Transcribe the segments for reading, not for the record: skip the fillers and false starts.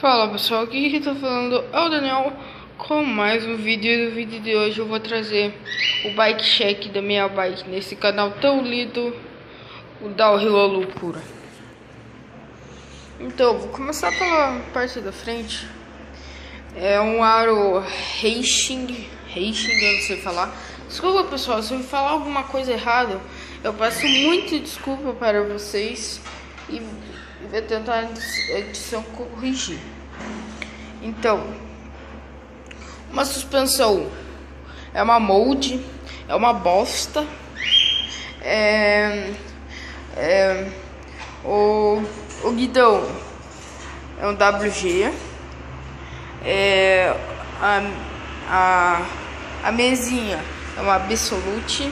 Fala pessoal, aqui que tá falando é o Daniel com mais um vídeo. E no vídeo de hoje eu vou trazer o bike check da minha bike nesse canal tão lindo, o Downhill à Loucura. Então, vou começar pela parte da frente. É um aro Racing, eu não sei falar. Desculpa pessoal, se eu falar alguma coisa errada, eu peço muita desculpa para vocês e vou tentar a edição corrigir. Então, uma suspensão é uma molde, é uma bosta. O guidão é um WG. A mesinha é uma Absolute.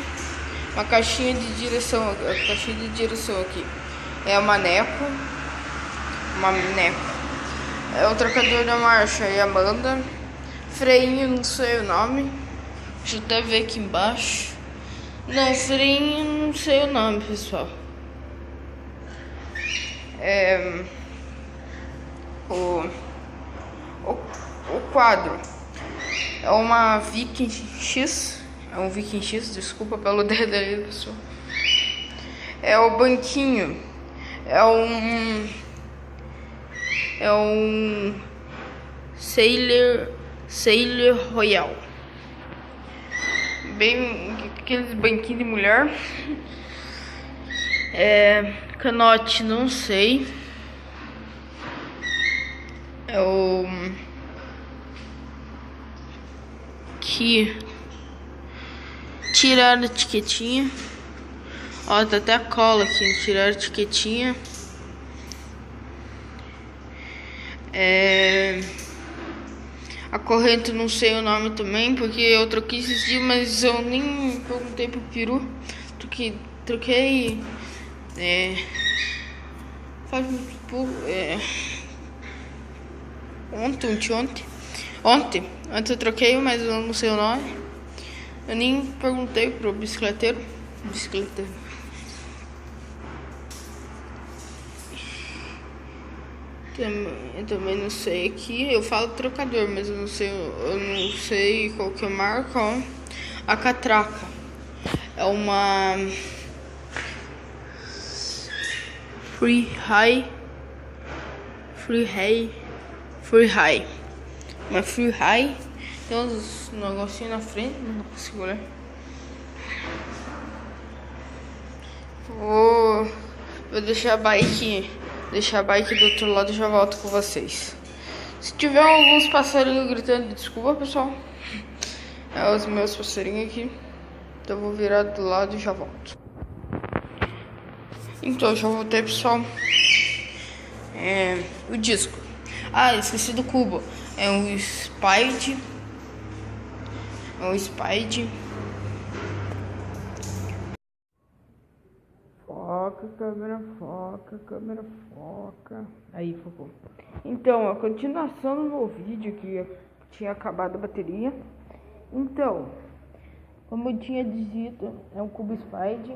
Uma caixinha de direção, aqui é uma Neco. É o trocador da marcha é Amanda. Freinho, não sei o nome. Deixa eu até ver aqui embaixo. Não, freinho, não sei o nome, pessoal. O quadro é uma Viking X. É um Viking X, desculpa pelo dedo aí, pessoal. É o banquinho. É um Sailor Royal. Bem, aqueles banquinhos de mulher. Canote, não sei. Que tiraram a etiquetinha. Ó, tá até a cola aqui. Tiraram a etiquetinha. A corrente não sei o nome também, porque eu troquei esses dias, mas eu nem perguntei pro peru. Troquei faz muito pouco. Ontem eu troquei, mas eu não sei o nome. Eu nem perguntei pro bicicleteiro. Eu também não sei aqui. Eu falo trocador, mas eu não sei qual que é a marca. Ó. A catraca é uma Free High. Uma Free High. Tem uns negocinhos na frente, não consigo ler. Vou deixar a bike do outro lado e já volto com vocês. Se tiver alguns passarinhos gritando, desculpa pessoal. É os meus passarinhos aqui. Então eu vou virar do lado e já volto. Então já voltei pessoal. O disco. Esqueci do cubo. É um Spide. Câmera foca. Aí, focou. Então, a continuação do meu vídeo que tinha acabado a bateria. Então, como eu tinha dito, é um cubo Spide.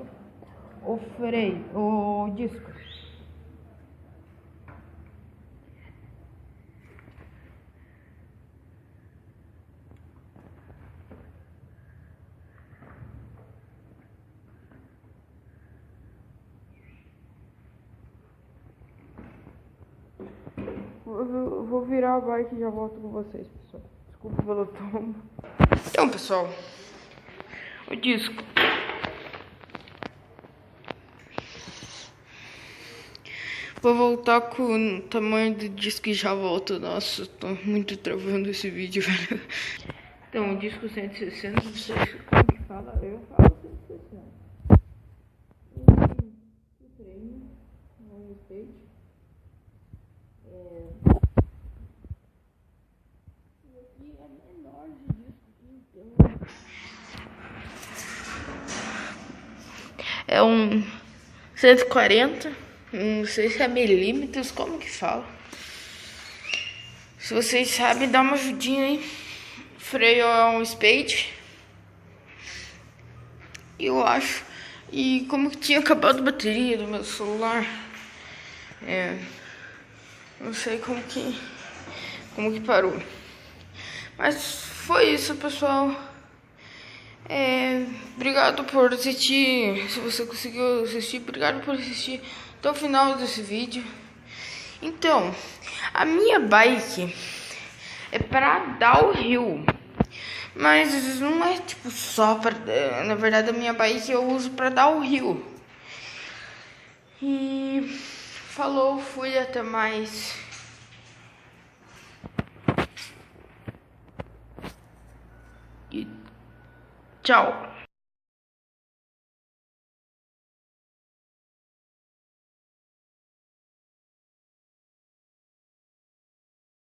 O freio, o disco. Vou virar a bike e já volto com vocês, pessoal. Desculpa pelo tombo. Então, pessoal, o disco. Vou voltar com o tamanho do disco e já volto. Nossa, tô muito travando esse vídeo, velho. Então, o disco 160, não sei como que fala. Eu falo 160. O treino, no stage. Aqui é menor de disco aqui, então. É um 140. Não sei se é milímetros, como que fala. Se vocês sabem, dá uma ajudinha aí. Freio é um Spade. Eu acho. E como que tinha acabado a bateria do meu celular. Não sei como que como que parou. Mas foi isso, pessoal. Obrigado por assistir. Se você conseguiu assistir, obrigado por assistir até o final desse vídeo. Então, a minha bike é para downhill, mas não é tipo só para. Na verdade, a minha bike eu uso para downhill. E falou, fui, até mais. E tchau.